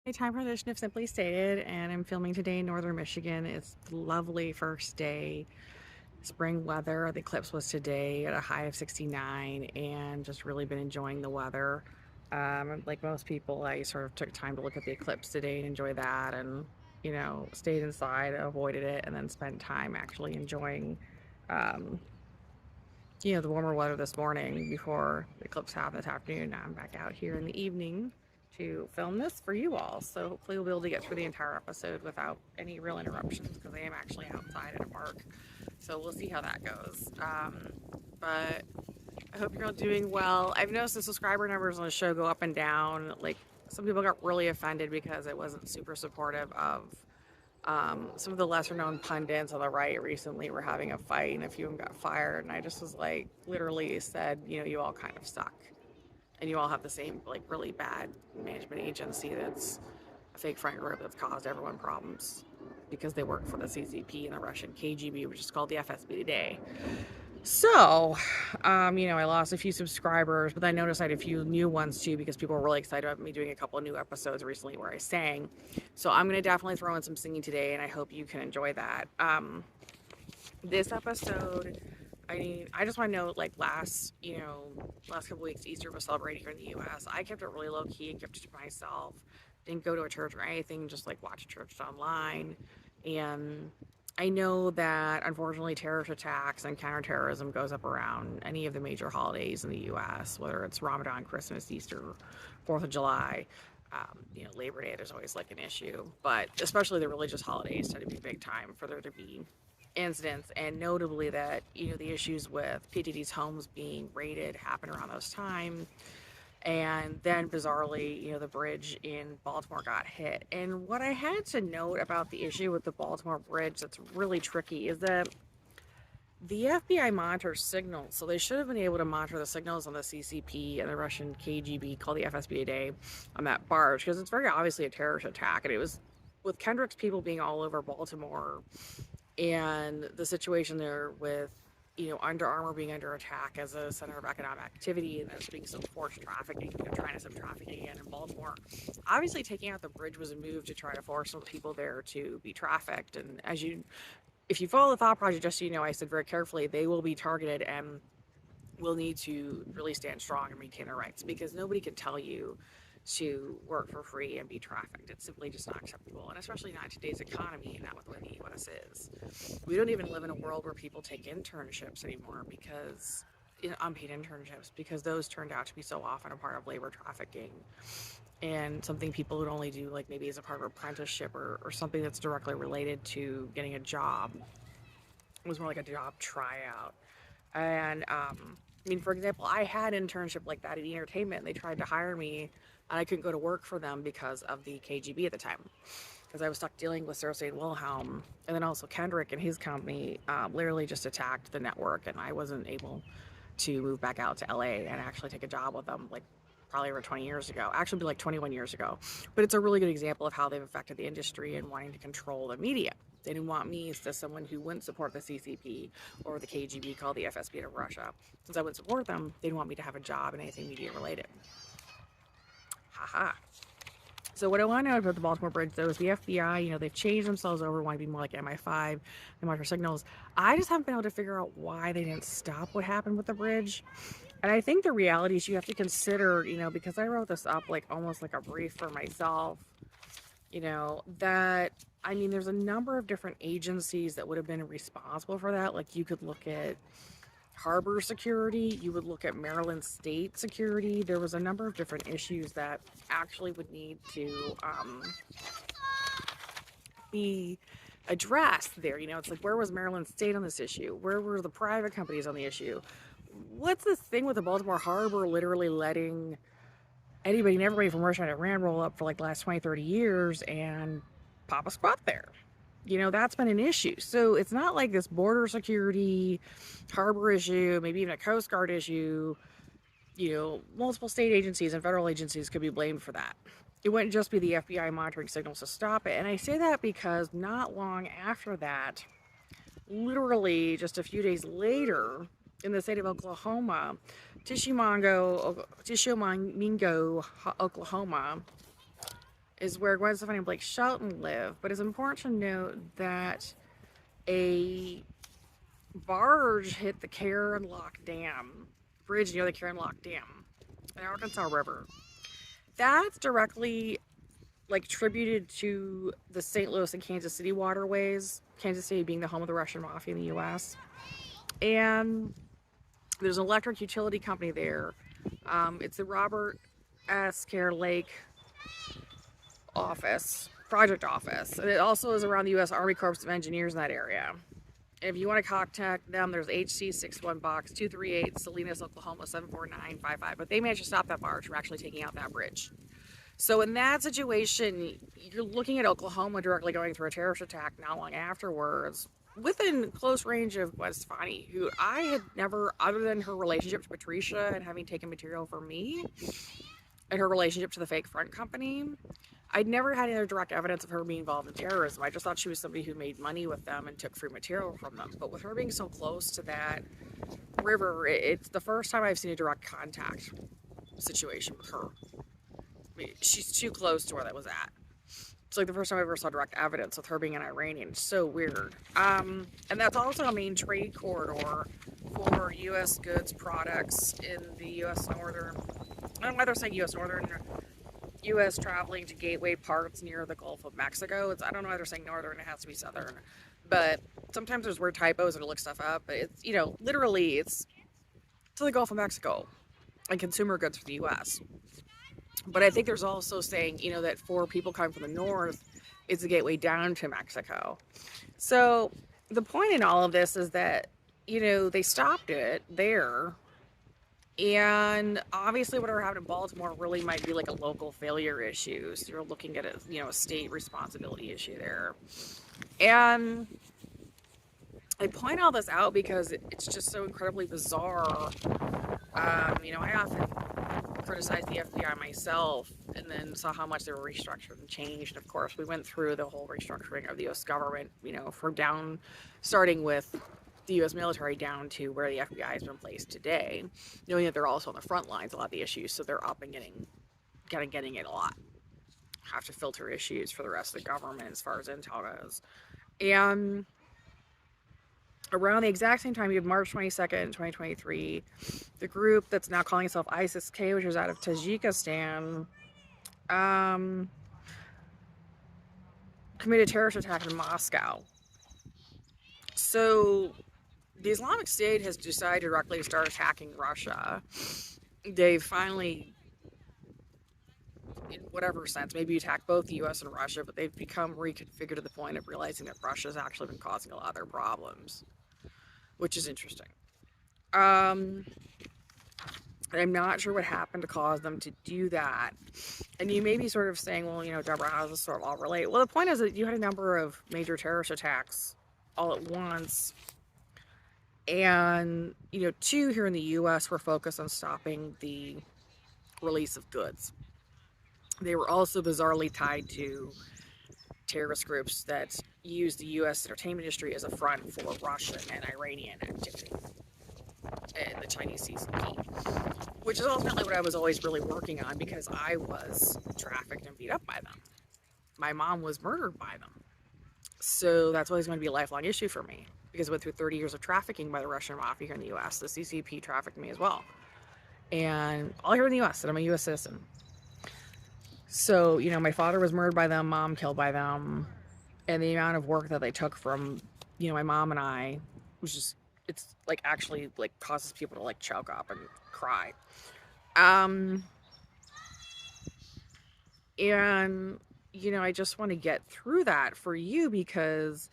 A time position if simply stated, and I'm filming today in northern Michigan. It's lovely first day, spring weather. The eclipse was today at a high of 69, and just really been enjoying the weather. Like most people, I sort of took time to look at the eclipse today and enjoy that, and stayed inside, avoided it, and then spent time actually enjoying, um, the warmer weather this morning before the eclipse happened this afternoon. Now I'm back out here in the evening to film this for you all. So hopefully we'll be able to get through the entire episode without any real interruptions because I am actually outside at a park. So we'll see how that goes. But I hope you're all doing well. I've noticed the subscriber numbers on the show go up and down. Like some people got really offended because I wasn't super supportive of some of the lesser known pundits on the right recently were having a fight and a few of them got fired. And I just was like, literally said, you all kind of suck. And you all have the same, like, really bad management agency that's a fake front group that's caused everyone problems because they work for the CCP and the Russian K.G.B, which is called the F.S.B today. So, I lost a few subscribers, but I noticed I had a few new ones too because people were really excited about me doing a couple of new episodes recently where I sang. So I'm going to definitely throw in some singing today, and I hope you can enjoy that. This episode, I just want to note, like last couple weeks, Easter was celebrated here in the U.S. I kept it really low key and kept it to myself. Didn't go to a church or anything, just like watch church online. And I know that unfortunately terrorist attacks and counterterrorism goes up around any of the major holidays in the U.S., whether it's Ramadan, Christmas, Easter, 4th of July. Labor Day, there's always like an issue, but especially the religious holidays tend to be big time for there to be incidents, and notably that the issues with P. Diddy's homes being raided happened around those times, and then bizarrely the bridge in Baltimore got hit. And what I had to note about the issue with the Baltimore bridge that's really tricky is that the FBI monitors signals, so they should have been able to monitor the signals on the CCP and the Russian K.G.B, called the F.S.B a day, on that barge, because it's very obviously a terrorist attack, and it was with Kendrick's people being all over Baltimore and the situation there with Under Armour being under attack as a center of economic activity, and there's being some forced trafficking, trying to stop trafficking again in Baltimore. Obviously, taking out the bridge was a move to try to force some people there to be trafficked. And if you follow the thought project, just so you know, I said very carefully, they will be targeted and will need to really stand strong and maintain their rights, because nobody can tell you to work for free and be trafficked. It's simply just not acceptable, and especially not in today's economy and not with the way the U.S. is. We don't even live in a world where people take internships anymore, because unpaid internships, because those turned out to be so often a part of labor trafficking and something people would only do like maybe as a part of apprenticeship or something that's directly related to getting a job. It was more like a job tryout. And for example, I had an internship like that at entertainment, and they tried to hire me, and I couldn't go to work for them because of the K.G.B at the time, because I was stuck dealing with Cersei and Wilhelm, and then also Kendrick and his company literally just attacked the network, and I wasn't able to move back out to LA and actually take a job with them, like probably over 20 years ago, actually be like 21 years ago. But it's a really good example of how they've affected the industry and wanting to control the media. They didn't want me as someone who wouldn't support the CCP or the K.G.B, called the F.S.B of Russia. Since I wouldn't support them, they didn't want me to have a job in anything media related. Haha. So what I want to know about the Baltimore Bridge, though, is the FBI, they've changed themselves over, want to be more like MI5, they monitor signals. I just haven't been able to figure out why they didn't stop what happened with the bridge. And I think the reality is you have to consider, because I wrote this up like almost like a brief for myself, that, there's a number of different agencies that would have been responsible for that. Like you could look at harbor security, you would look at Maryland state security. There was a number of different issues that actually would need to be addressed there. It's like, where was Maryland state on this issue? Where were the private companies on the issue? What's this thing with the Baltimore Harbor literally letting anybody and everybody from Russia and Iran roll up for like the last 20, 30 years and pop a spot there? That's been an issue. So it's not like this border security, harbor issue, maybe even a Coast Guard issue. Multiple state agencies and federal agencies could be blamed for that. It wouldn't just be the FBI monitoring signals to stop it. And I say that because not long after that, literally just a few days later, in the state of Oklahoma, Tishomingo, Oklahoma, is where Gwen Stefani and Blake Shelton live. But it's important to note that a barge hit the Karen Lock Dam bridge near the Karen Lock Dam, the Arkansas River. That's directly like attributed to the St. Louis and Kansas City waterways. Kansas City being the home of the Russian Mafia in the U.S. And there's an electric utility company there. It's the Robert S. Care Lake office, project office, and it also is around the U.S. Army Corps of Engineers in that area. If you want to contact them, there's HC 61 box 238 Salinas, Oklahoma 74955. But they managed to stop that barge from actually taking out that bridge. So in that situation, you're looking at Oklahoma directly going through a terrorist attack not long afterwards, within close range of Gwen Stefani, who I had never, other than her relationship to Patricia and having taken material for me, and her relationship to the fake front company, I'd never had any other direct evidence of her being involved in terrorism. I just thought she was somebody who made money with them and took free material from them. But with her being so close to that river, it's the first time I've seen a direct contact situation with her. I mean, she's too close to where that was at. It's like the first time I ever saw direct evidence with her being an Iranian. It's so weird. And that's also a main trade corridor for U.S. goods products in the U.S. northern. I don't know why they're saying U.S. northern. U.S. traveling to gateway parts near the Gulf of Mexico. I don't know why they're saying northern. It has to be southern. But sometimes there's weird typos and I look stuff up. But it's, literally it's to the Gulf of Mexico and consumer goods for the U.S. But I think there's also saying, that for people coming from the north, it's a gateway down to Mexico. So the point in all of this is that, they stopped it there. And obviously whatever happened in Baltimore really might be like a local failure issue. So you're looking at a state responsibility issue there. And I point all this out because it's just so incredibly bizarre. I often criticized the F.B.I. myself and then saw how much they were restructured and changed. Of course, we went through the whole restructuring of the U.S. government, from starting with the U.S. military down to where the F.B.I. has been placed today, knowing that they're also on the front lines, a lot of the issues, so they're up and getting it a lot. Have to filter issues for the rest of the government as far as intel goes. And around the exact same time, you have March 22nd, 2023, the group that's now calling itself ISIS-K, which is out of Tajikistan, committed a terrorist attack in Moscow. So the Islamic State has decided directly to start attacking Russia. They've finally, in whatever sense, maybe attacked both the U.S. and Russia, but they've become reconfigured to the point of realizing that Russia's actually been causing a lot of their problems, which is interesting. I'm not sure what happened to cause them to do that. And you may be sort of saying, well, Deborah, how does this sort of all relate? Well, the point is that you had a number of major terrorist attacks all at once. And, two here in the U.S. were focused on stopping the release of goods. They were also bizarrely tied to terrorist groups that use the U.S. entertainment industry as a front for Russian and Iranian activity, and the Chinese CCP, which is ultimately what I was always really working on because I was trafficked and beat up by them. My mom was murdered by them. So that's always going to be a lifelong issue for me because I went through 30 years of trafficking by the Russian Mafia here in the U.S. The CCP trafficked me as well. And all here in the U.S., and I'm a U.S. citizen. So, my father was murdered by them, mom killed by them, and the amount of work that they took from, my mom and I was just, it's like actually like causes people to like choke up and cry. And, I just want to get through that for you because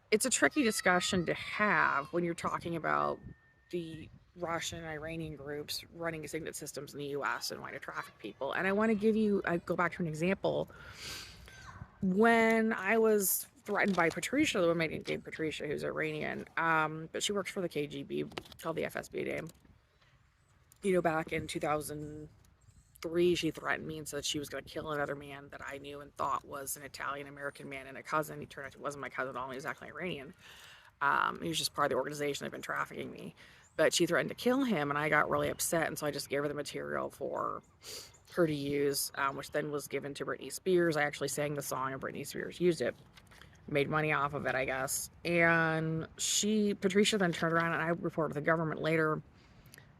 it's a tricky discussion to have when you're talking about the Russian and Iranian groups running signet systems in the U.S. and wanting to traffic people. And I go back to an example. When I was threatened by Patricia, the woman named Patricia, who's Iranian, but she works for the K.G.B, called the F.S.B name. Back in 2003, she threatened me and said she was going to kill another man that I knew and thought was an Italian-American man and a cousin. He turned out it wasn't my cousin at all. He was actually Iranian. He was just part of the organization that had been trafficking me. But she threatened to kill him, and I got really upset, and so I just gave her the material for her to use, which then was given to Britney Spears. I actually sang the song and Britney Spears used it. Made money off of it, I guess. And Patricia then turned around and I reported to the government later.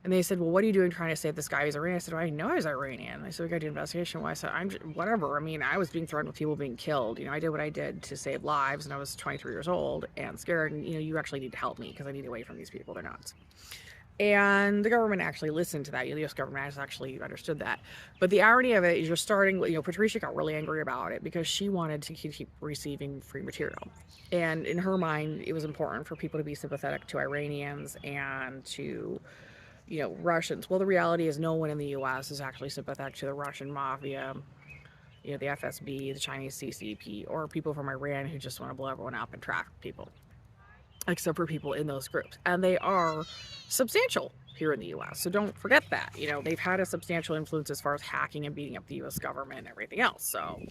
And they said, well, what are you doing trying to save this guy? He's Iranian. I said, well, I know he's Iranian. I said, we got to do an investigation. Well, I said, whatever. I mean, I was being threatened with people being killed. I did what I did to save lives, and I was 23 years old and scared. And, you actually need to help me because I need away from these people. They're nuts. And the government actually listened to that. The U.S. government has actually understood that. But the irony of it is you're starting, Patricia got really angry about it because she wanted to keep receiving free material. And in her mind, it was important for people to be sympathetic to Iranians and to, Russians. Well, the reality is no one in the U.S. is actually sympathetic to the Russian Mafia, the F.S.B, the Chinese CCP, or people from Iran who just want to blow everyone up and traffic people, except for people in those groups. And they are substantial here in the U.S. So don't forget that. They've had a substantial influence as far as hacking and beating up the U.S. government and everything else. So,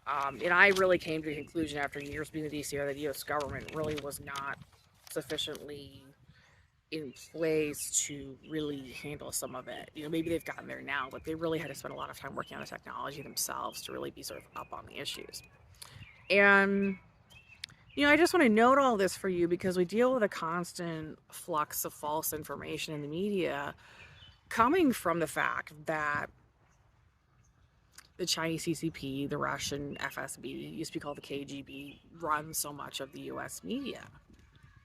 and I really came to the conclusion after years being the DCR that the U.S. government really was not sufficiently in place to really handle some of it. Maybe they've gotten there now, but they really had to spend a lot of time working on the technology themselves to really be sort of up on the issues. And I just want to note all this for you because we deal with a constant flux of false information in the media coming from the fact that the Chinese CCP, the Russian F.S.B, used to be called the K.G.B, run so much of the U.S. media.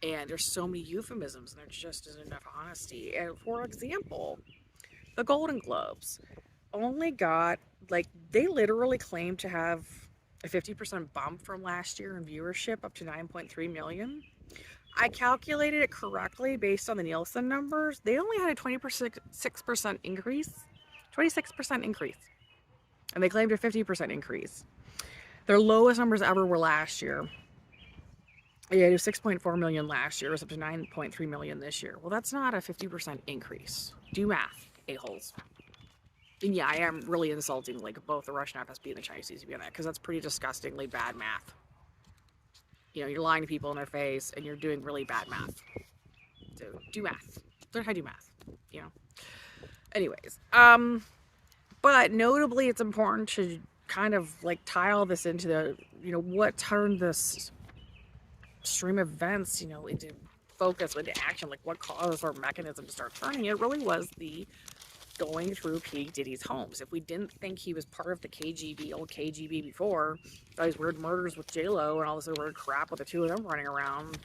And there's so many euphemisms and there just isn't enough honesty. And for example, the Golden Globes only got, they literally claimed to have a 50% bump from last year in viewership up to 9.3 million. I calculated it correctly based on the Nielsen numbers. They only had a 26% increase. 26% increase. And they claimed a 50% increase. Their lowest numbers ever were last year. Yeah, it was 6.4 million last year. It was up to 9.3 million this year. Well, that's not a 50% increase. Do math, a-holes. And yeah, I am really insulting both the Russian FSB and the Chinese CCP on that because that's pretty disgustingly bad math. You're lying to people in their face and you're doing really bad math. So do math. Learn how to do math. Anyways, but notably, it's important to kind of tie all this into the what turned this stream of events into focus, into action, what caused our mechanism to start turning. It really was the going through P. Diddy's homes. If we didn't think he was part of the K.G.B, old K.G.B before, all these weird murders with J.Lo and all this weird crap with the two of them running around,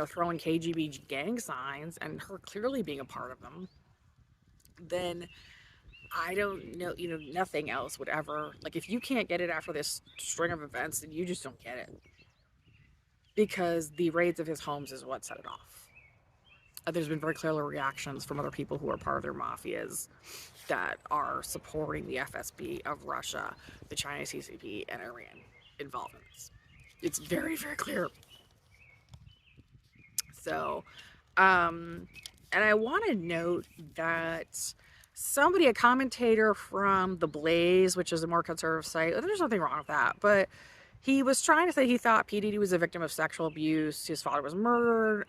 throwing K.G.B gang signs and her clearly being a part of them, then I don't know, nothing else would ever, if you can't get it after this string of events, then you just don't get it. Because the raids of his homes is what set it off. There's been very clear reactions from other people who are part of their mafias that are supporting the FSB of Russia, the Chinese CCP, and Iran involvements. It's very, very clear. So, and I want to note that a commentator from The Blaze, which is a more conservative site, there's nothing wrong with that, but he was trying to say he thought P. Diddy was a victim of sexual abuse, his father was murdered,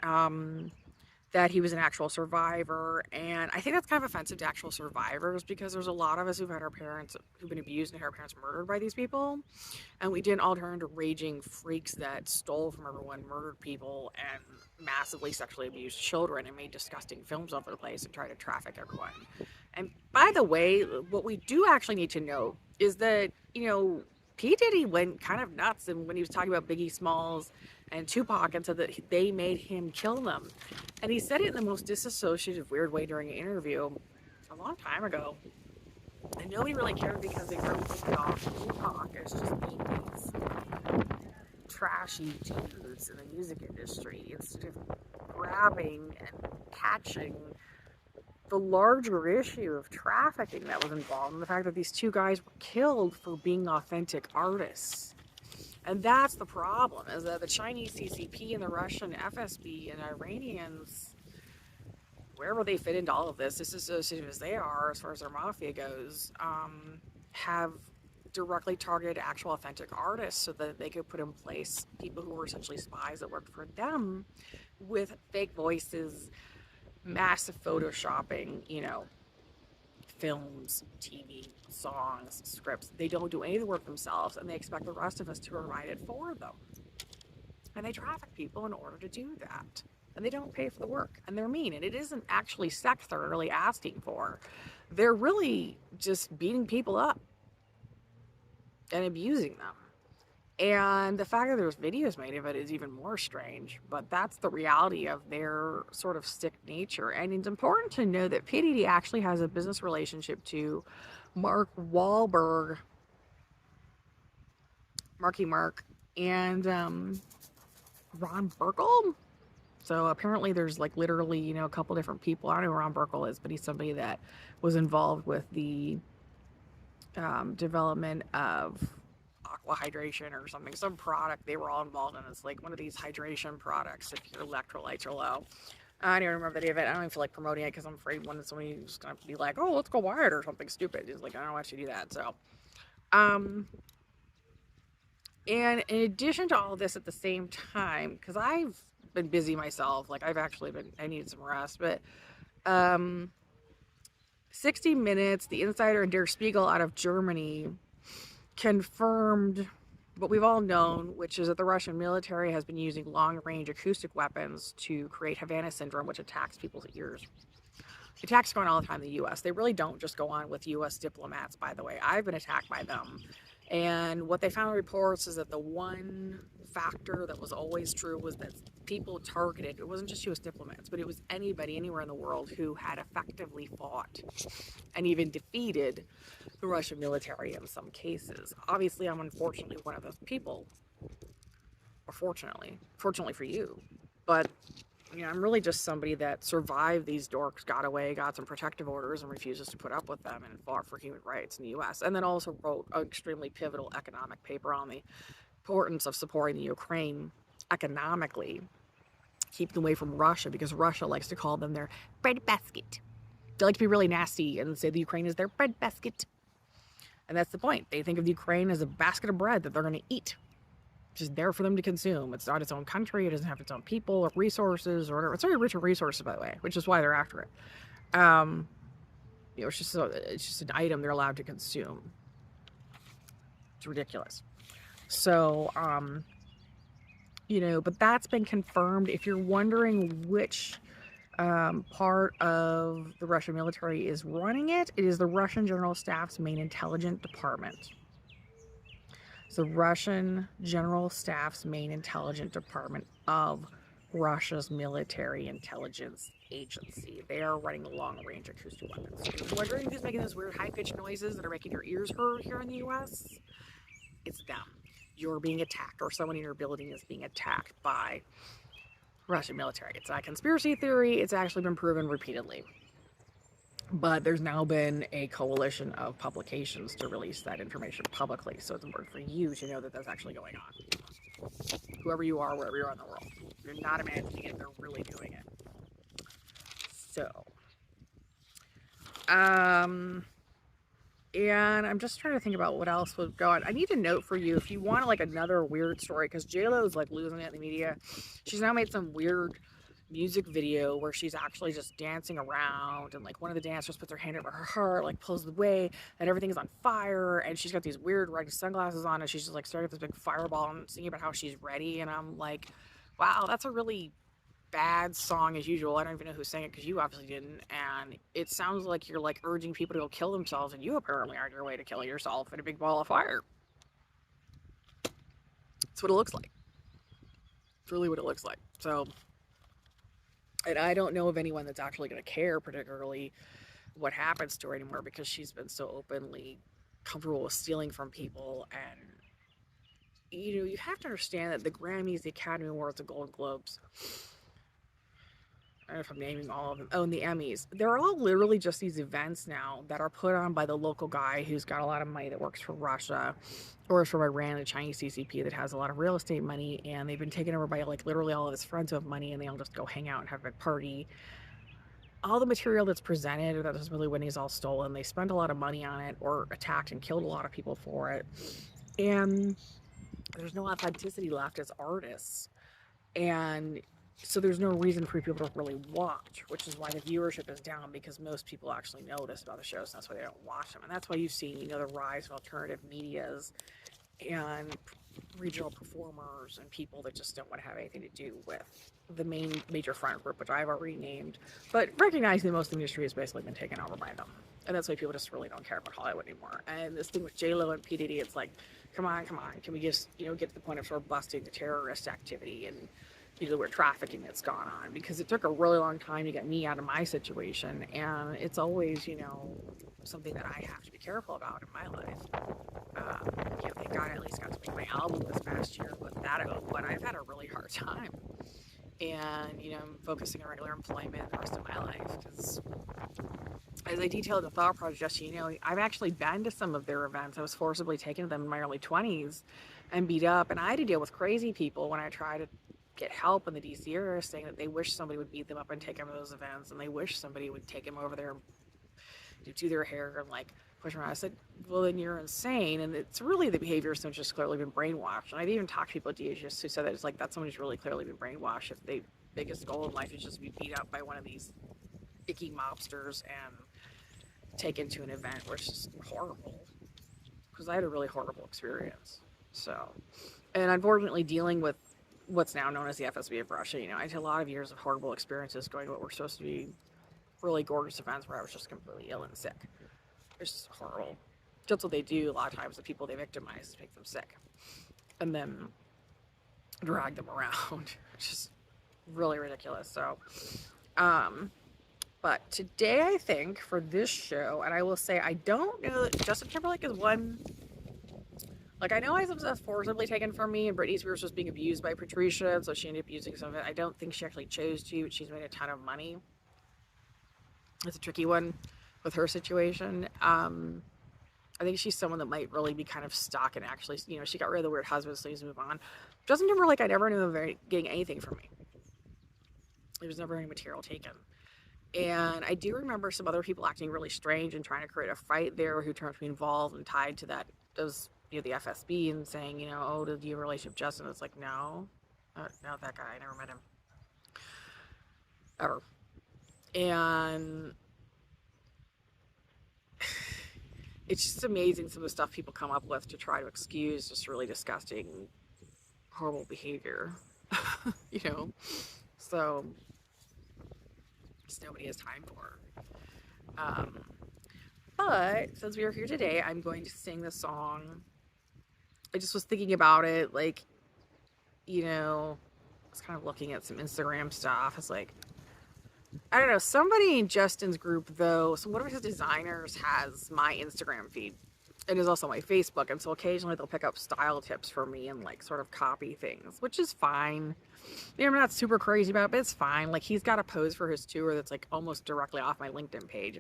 that he was an actual survivor, and I think that's kind of offensive to actual survivors because there's a lot of us who've had our parents who've been abused and had our parents murdered by these people, and we didn't all turn into raging freaks that stole from everyone, murdered people, and massively sexually abused children and made disgusting films over the place and tried to traffic everyone. And by the way, what we do actually need to know is that, P. Diddy went kind of nuts and when he was talking about Biggie Smalls and Tupac and said that they made him kill them. And he said it in the most disassociative, weird way during an interview a long time ago. And nobody really cared because they wrote Biggie off Tupac as just being these trashy dudes in the music industry instead of grabbing and catching the larger issue of trafficking that was involved and the fact that these two guys were killed for being authentic artists. And that's the problem, is that the Chinese CCP and the Russian FSB and Iranians, wherever they fit into all of this, disassociated as they are as far as their mafia goes, have directly targeted actual authentic artists so that they could put in place people who were essentially spies that worked for them with fake voices, massive photoshopping, films, TV, songs, scripts. They don't do any of the work themselves, and they expect the rest of us to provide it for them. And they traffic people in order to do that. And they don't pay for the work. And they're mean. And it isn't actually sex they're really asking for. They're really just beating people up and abusing them. And the fact that there's videos made of it is even more strange. But that's the reality of their sort of sick nature. And it's important to know that P. Diddy actually has a business relationship to Mark Wahlberg, Marky Mark, and Ron Burkle. So apparently there's like literally, a couple different people. I don't know who Ron Burkle is, but he's somebody that was involved with the development of aqua hydration or something, some product they were all involved in. It's like one of these hydration products if your electrolytes are low. I don't even remember the name of it. I don't even feel like promoting it because I'm afraid when somebody's going to be like, oh, let's go wired or something stupid. It's like, I don't want you to do that. So, and in addition to all of this at the same time, because I've been busy myself, like I needed some rest, but 60 Minutes, The Insider, and Der Spiegel out of Germany confirmed what we've all known, which is that the Russian military has been using long-range acoustic weapons to create Havana syndrome, which attacks people's ears. Attacks go on all the time in the U.S. They really don't just go on with U.S. diplomats, by the way. I've been attacked by them. And what they found in reports is that the one factor that was always true was that people targeted, it wasn't just U.S. diplomats, but it was anybody, anywhere in the world who had effectively fought and even defeated the Russian military in some cases. Obviously, I'm unfortunately one of those people. Or fortunately for you. But I'm really just somebody that survived these dorks, got away, got some protective orders, and refuses to put up with them, and fought for human rights in the U.S. And then also wrote an extremely pivotal economic paper on the importance of supporting the Ukraine economically, keep them away from Russia, because Russia likes to call them their breadbasket. They like to be really nasty and say the Ukraine is their breadbasket. And that's the point. They think of the Ukraine as a basket of bread that they're going to eat. Just there for them to consume. It's not its own country. It doesn't have its own people or resources or whatever. It's very rich in resources, by the way, which is why they're after it. It's just an item they're allowed to consume. It's ridiculous. So, but that's been confirmed. If you're wondering which part of the Russian military is running it, it is the Russian General Staff's main intelligence department. The Russian General Staff's main intelligence department of Russia's military intelligence agency. They are running long-range acoustic weapons. If you're wondering who's making those weird high-pitched noises that are making your ears hurt here in the U.S., it's them. You're being attacked, or someone in your building is being attacked by Russian military. It's not a conspiracy theory. It's actually been proven repeatedly. But there's now been a coalition of publications to release that information publicly. So it's important for you to know that that's actually going on. Whoever you are, wherever you are in the world. You're not imagining it, they're really doing it. So, and I'm just trying to think about what else was going on. I need to note for you, if you want like another weird story, because J.Lo is like losing it in the media. She's now made some weird music video where she's actually just dancing around, and like one of the dancers puts her hand over her heart, like pulls away, and everything's on fire, and she's got these weird red sunglasses on, and she's just like starting with this big fireball and singing about how she's ready. And I'm like, wow, that's a really bad song as usual. I don't even know who sang it, because you obviously didn't. And it sounds like you're like urging people to go kill themselves, and you apparently are on your way to killing yourself in a big ball of fire. That's what it looks like. It's really what it looks like. So, and I don't know of anyone that's actually going to care particularly what happens to her anymore, because she's been so openly comfortable with stealing from people. And you have to understand that the Grammys, the Academy Awards, the Golden Globes, I don't know if I'm naming all of them. Oh, and the Emmys. They're all literally just these events now that are put on by the local guy who's got a lot of money that works for Russia or is from Iran, the Chinese CCP that has a lot of real estate money, and they've been taken over by like literally all of his friends who have money, and they all just go hang out and have a party. All the material that's presented or that is really winning is all stolen. They spend a lot of money on it or attacked and killed a lot of people for it. And there's no authenticity left as artists. And So there's no reason for people to really watch, which is why the viewership is down, because most people actually notice about the shows, and that's why they don't watch them. And that's why you've seen, the rise of alternative medias and regional performers and people that just don't want to have anything to do with the main major front group, which I've already named, but recognizing that most of the industry has basically been taken over by them. And that's why people just really don't care about Hollywood anymore. And this thing with J.Lo and P. Diddy, it's like, come on, can we just, get to the point of sort of busting the terrorist activity and, the weird trafficking that's gone on? Because it took a really long time to get me out of my situation. And it's always, something that I have to be careful about in my life. Thank God I at least got to make my album this past year with that out, but I've had a really hard time. And, I'm focusing on regular employment the rest of my life, because as I detailed in the Thought Project, just I've actually been to some of their events. I was forcibly taken to them in my early 20s and beat up, and I had to deal with crazy people when I tried to get help in the DC area, saying that they wish somebody would beat them up and take them to those events, and they wish somebody would take them over there and do their hair and push them around. I said, well, then you're insane. And it's really the behaviors have just clearly been brainwashed. And I've even talked to people at D.H.S. who said that it's like that's someone who's really clearly been brainwashed. If their biggest goal in life is just to be beat up by one of these icky mobsters and taken to an event, which is horrible. Because I had a really horrible experience. So, and unfortunately, dealing with what's now known as the F.S.B. of Russia, I had a lot of years of horrible experiences going to what were supposed to be really gorgeous events where I was just completely ill and sick. It's just horrible. That's what they do a lot of times. The people they victimize is make them sick and then drag them around. It's just really ridiculous. So, but today I think for this show, and I will say I don't know that Justin Timberlake is one. I know I was forcibly taken from me, and Britney Spears was being abused by Patricia, so she ended up using some of it. I don't think she actually chose to, but she's made a ton of money. It's a tricky one with her situation. I think she's someone that might really be kind of stuck and actually, she got rid of the weird husband, so he's move on. Justin Timberlake, I never knew him getting anything from me. There was never any material taken. And I do remember some other people acting really strange and trying to create a fight there who turned to be involved and tied to those, the F.S.B. and saying, oh, did you have a relationship with Justin? It's like, no, not that guy. I never met him. Ever. And it's just amazing some of the stuff people come up with to try to excuse just really disgusting, horrible behavior. So just nobody has time for. But since we are here today, I'm going to sing the song. I just was thinking about it, I was kind of looking at some Instagram stuff. It's like, I don't know, somebody in Justin's group, though, so one of his designers has my Instagram feed. It is also my Facebook, and so occasionally they'll pick up style tips for me and, sort of copy things, which is fine. I'm not super crazy about it, but it's fine. He's got a pose for his tour that's, almost directly off my LinkedIn page.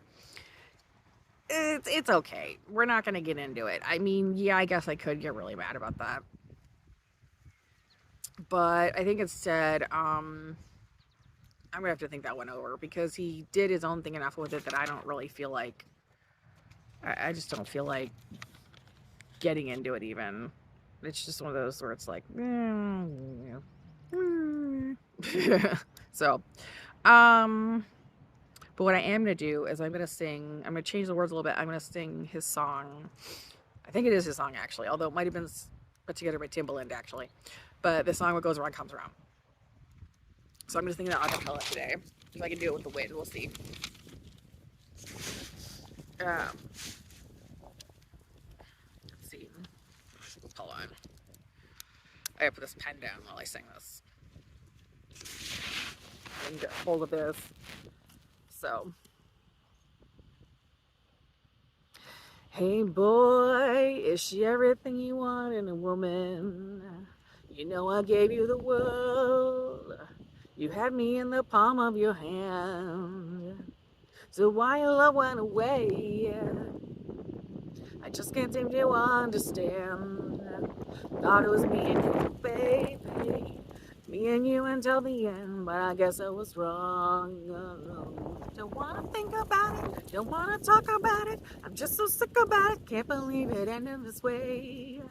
It's okay. We're not going to get into it. I mean, yeah, I guess I could get really mad about that. But I think instead, I'm gonna have to think that one over, because he did his own thing enough with it that I don't really feel like, I just don't feel like getting into it even. It's just one of those where it's like, so, but what I am gonna do is I'm gonna change the words a little bit. I'm gonna sing his song. I think it is his song, actually, although it might have been put together by Timbaland, actually. But the song What Goes Around Comes Around. So I'm just thinking that a cappella today. If I can do it with the wind, we'll see. Let's see. Hold on. I gotta put this pen down while I sing this. I can get hold of this. So. Hey boy, is she everything you want in a woman? I gave you the world. You had me in the palm of your hand. So why your love went away? I just can't seem to understand. Thought it was me and you, baby. Me and you until the end, but I guess I was wrong. Don't wanna think about it, don't wanna talk about it. I'm just so sick about it, can't believe it ended this way.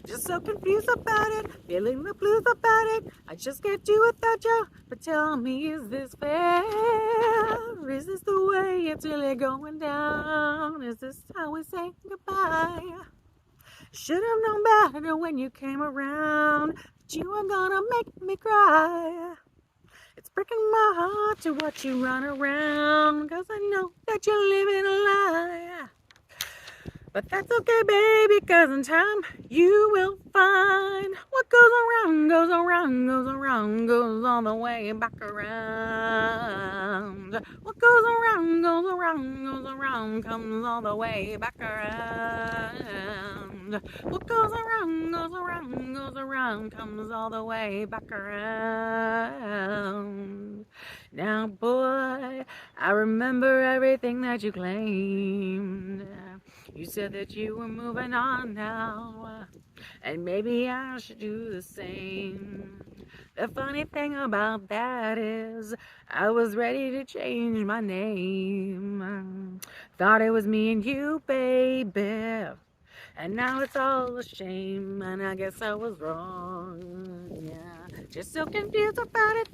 Just so confused about it, feeling the blues about it. I just can't do without you. But tell me, is this fair? Is this the way it's really going down? Is this how we say goodbye? Should have known better when you came around that you were gonna make me cry. It's breaking my heart to watch you run around, 'cause I know that you're living a lie. But that's okay, baby, 'cause in time you will find what goes around, goes around, goes around, goes all the way back around. What goes around, goes around, goes around, comes all the way back around. What goes around, goes around, goes around, comes all the way back around. Now, boy, I remember everything that you claimed. You said that you were moving on now, and maybe I should do the same. The funny thing about that is, I was ready to change my name. Thought it was me and you, baby, and now it's all a shame, and I guess I was wrong. Yeah, just so confused about it,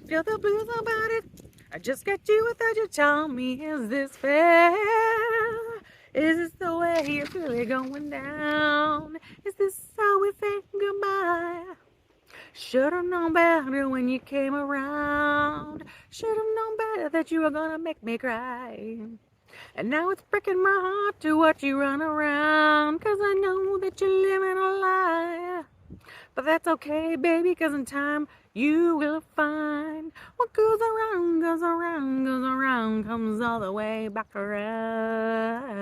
feel the blues about it. I just got you without you. Tell me, is this fair? Is this the way it's really going down? Is this how we say goodbye? Should've known better when you came around. Should've known better that you were gonna make me cry. And now it's breaking my heart to watch you run around, 'cause I know that you're living a lie. But that's okay, baby, 'cause in time you will find what goes around, goes around, goes around, comes all the way back around.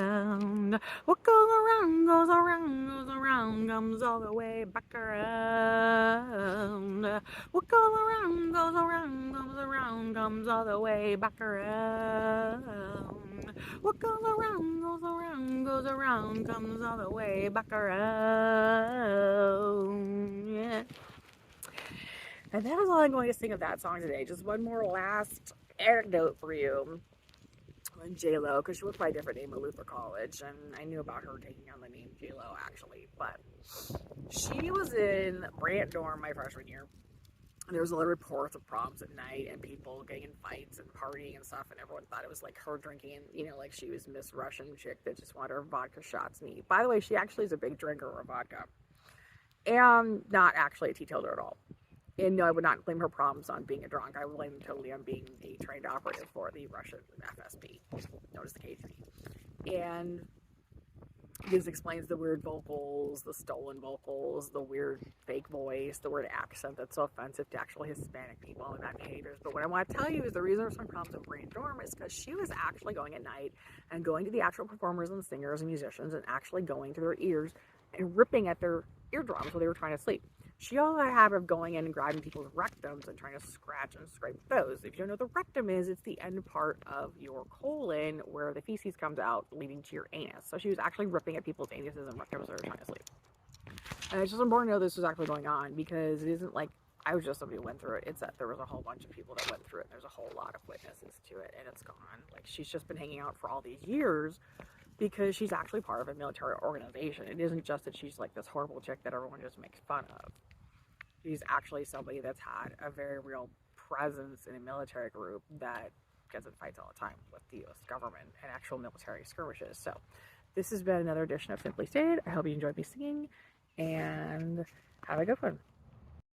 What goes around, goes around, goes around, comes all the way back around. What goes around, goes around, goes around, comes all the way back around. What goes around, goes around, goes around, comes all the way back around. Yeah. And that is all I'm going to sing of that song today. Just one more last anecdote for you on J.Lo, because she went by a different name at Luther College, and I knew about her taking on the name J.Lo actually, but she was in Brant dorm my freshman year. There was a lot of reports of problems at night and people getting in fights and partying and stuff, and everyone thought it was like her drinking, you know, like she was Miss Russian chick that just wanted her vodka shots neat. By the way, she actually is a big drinker of vodka and not actually a teetotaler at all. And no, I would not blame her problems on being a drunk. I would blame them totally on being a trained operative for the Russian F.S.B, known as the K.G.B. And this explains the weird vocals, the stolen vocals, the weird fake voice, the weird accent that's so offensive to actual Hispanic people and bad behaviors. But what I want to tell you is the reason there's some problems with Brant dorm is because she was actually going at night and going to the actual performers and singers and musicians and actually going to their ears and ripping at their eardrums while they were trying to sleep. She also had a habit of going in and grabbing people's rectums and trying to scratch and scrape those. If you don't know what the rectum is, it's the end part of your colon where the feces comes out leading to your anus. So she was actually ripping at people's anuses and rectums while they were trying to sleep. And it's just important to know this was actually going on, because it isn't like I was just somebody who went through it. It's that there was a whole bunch of people that went through it, and there's a whole lot of witnesses to it, and it's gone. Like, she's just been hanging out for all these years because she's actually part of a military organization. It isn't just that she's like this horrible chick that everyone just makes fun of. She's actually somebody that's had a very real presence in a military group that gets in fights all the time with the U.S. government and actual military skirmishes. So this has been another edition of Simply Stated. I hope you enjoyed me singing, and have a good one.